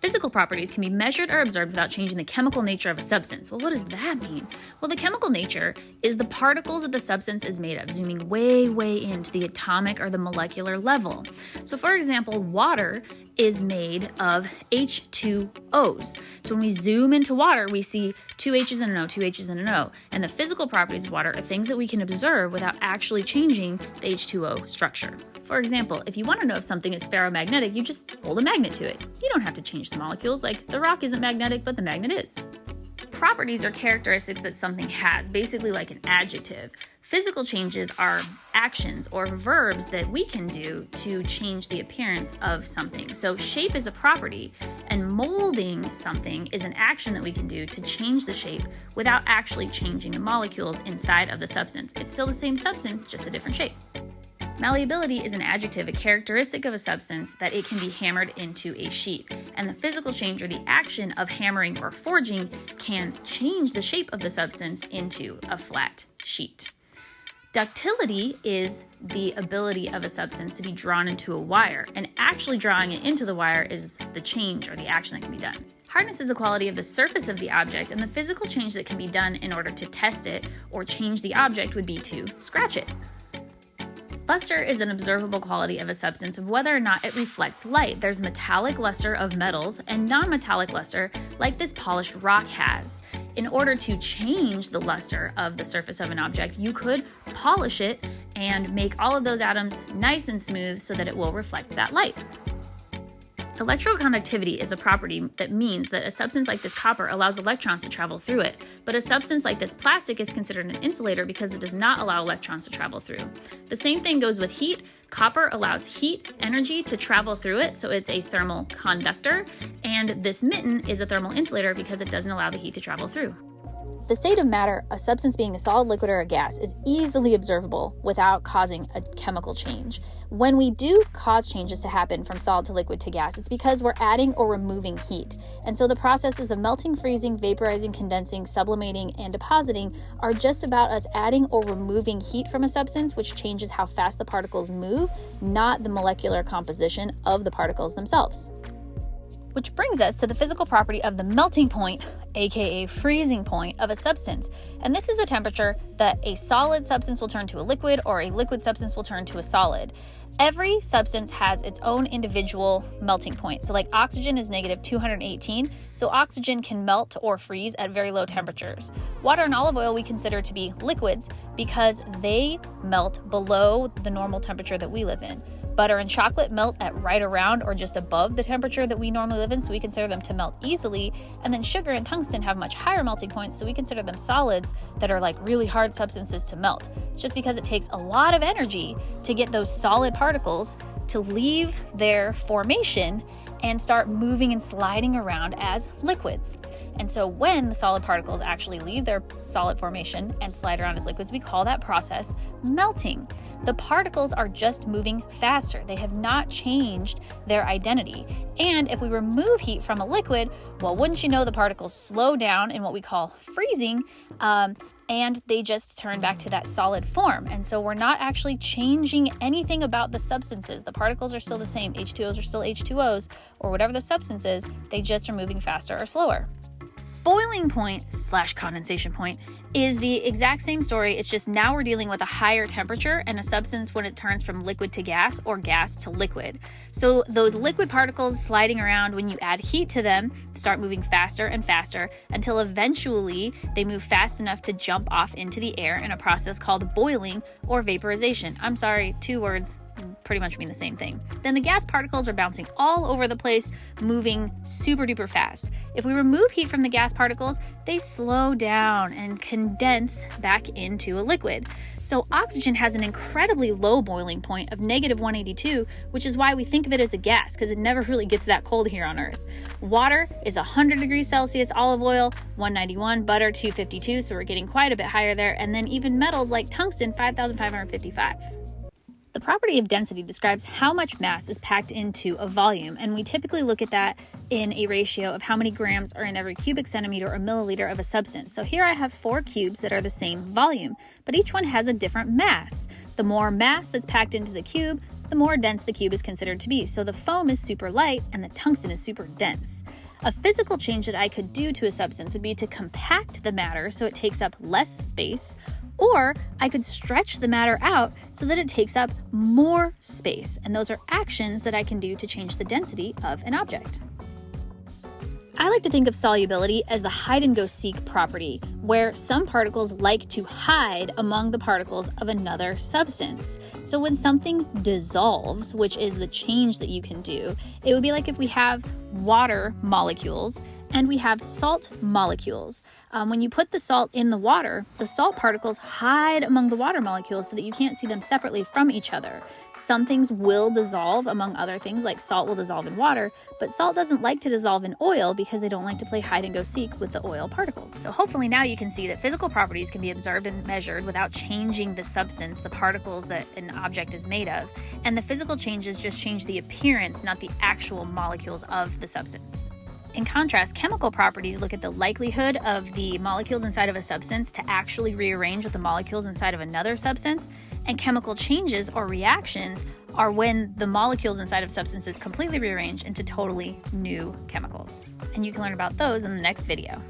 Physical properties can be measured or observed without changing the chemical nature of a substance. Well, what does that mean? Well, the chemical nature is the particles that the substance is made of, zooming way, way into the atomic or the molecular level. So, for example, water is made of H2Os. So when we zoom into water, we see two H's and an O, two H's and an O. And the physical properties of water are things that we can observe without actually changing the H2O structure. For example, if you want to know if something is ferromagnetic, you just hold a magnet to it. You don't have to change the molecules, like the rock isn't magnetic, but the magnet is. Properties are characteristics that something has, basically like an adjective. Physical changes are actions or verbs that we can do to change the appearance of something. So shape is a property, and molding something is an action that we can do to change the shape without actually changing the molecules inside of the substance. It's still the same substance, just a different shape. Malleability is an adjective, a characteristic of a substance that it can be hammered into a sheet. And the physical change or the action of hammering or forging can change the shape of the substance into a flat sheet. Ductility is the ability of a substance to be drawn into a wire, and actually drawing it into the wire is the change or the action that can be done. Hardness is a quality of the surface of the object, and the physical change that can be done in order to test it or change the object would be to scratch it. Luster is an observable quality of a substance of whether or not it reflects light. There's metallic luster of metals and non-metallic luster like this polished rock has. In order to change the luster of the surface of an object, you could polish it and make all of those atoms nice and smooth so that it will reflect that light. Electroconductivity is a property that means that a substance like this copper allows electrons to travel through it, but a substance like this plastic is considered an insulator because it does not allow electrons to travel through. The same thing goes with heat. Copper allows heat energy to travel through it, so it's a thermal conductor, and this mitten is a thermal insulator because it doesn't allow the heat to travel through. The state of matter, a substance being a solid, liquid, or a gas, is easily observable without causing a chemical change. When we do cause changes to happen from solid to liquid to gas, it's because we're adding or removing heat. And so the processes of melting, freezing, vaporizing, condensing, sublimating, and depositing are just about us adding or removing heat from a substance, which changes how fast the particles move, not the molecular composition of the particles themselves. Which brings us to the physical property of the melting point, aka freezing point, of a substance. And this is the temperature that a solid substance will turn to a liquid or a liquid substance will turn to a solid. Every substance has its own individual melting point. So like oxygen is negative 218, so oxygen can melt or freeze at very low temperatures. Water and olive oil we consider to be liquids because they melt below the normal temperature that we live in. Butter and chocolate melt at right around or just above the temperature that we normally live in, so we consider them to melt easily. And then sugar and tungsten have much higher melting points, so we consider them solids that are like really hard substances to melt. It's just because it takes a lot of energy to get those solid particles to leave their formation and start moving and sliding around as liquids. And so when the solid particles actually leave their solid formation and slide around as liquids, we call that process melting. The particles are just moving faster. They have not changed their identity. And if we remove heat from a liquid, well, wouldn't you know, the particles slow down in what we call freezing, and they just turn back to that solid form. And so we're not actually changing anything about the substances. The particles are still the same. H2Os are still H2Os, or whatever the substance is, they just are moving faster or slower. Boiling point / condensation point is the exact same story. It's just now we're dealing with a higher temperature and a substance when it turns from liquid to gas or gas to liquid. So those liquid particles sliding around, when you add heat to them, start moving faster and faster until eventually they move fast enough to jump off into the air in a process called boiling or vaporization. I'm sorry, 2 words pretty much mean the same thing. Then the gas particles are bouncing all over the place, moving super duper fast. If we remove heat from the gas particles, they slow down and condense back into a liquid. So oxygen has an incredibly low boiling point of negative 182, which is why we think of it as a gas, because it never really gets that cold here on Earth. Water is 100 degrees Celsius, olive oil 191, butter 252, so we're getting quite a bit higher there, and then even metals like tungsten 5,555. The property of density describes how much mass is packed into a volume, and we typically look at that in a ratio of how many grams are in every cubic centimeter or milliliter of a substance. So here I have 4 cubes that are the same volume, but each one has a different mass. The more mass that's packed into the cube, the more dense the cube is considered to be. So the foam is super light and the tungsten is super dense. A physical change that I could do to a substance would be to compact the matter so it takes up less space, or I could stretch the matter out so that it takes up more space. And those are actions that I can do to change the density of an object. I like to think of solubility as the hide-and-go-seek property, where some particles like to hide among the particles of another substance. So when something dissolves, which is the change that you can do, it would be like if we have water molecules and we have salt molecules. When you put the salt in the water, the salt particles hide among the water molecules so that you can't see them separately from each other. Some things will dissolve among other things, like salt will dissolve in water, but salt doesn't like to dissolve in oil because they don't like to play hide and go seek with the oil particles. So hopefully now you can see that physical properties can be observed and measured without changing the substance, the particles that an object is made of, and the physical changes just change the appearance, not the actual molecules of the substance. In contrast, chemical properties look at the likelihood of the molecules inside of a substance to actually rearrange with the molecules inside of another substance, and chemical changes or reactions are when the molecules inside of substances completely rearrange into totally new chemicals. And you can learn about those in the next video.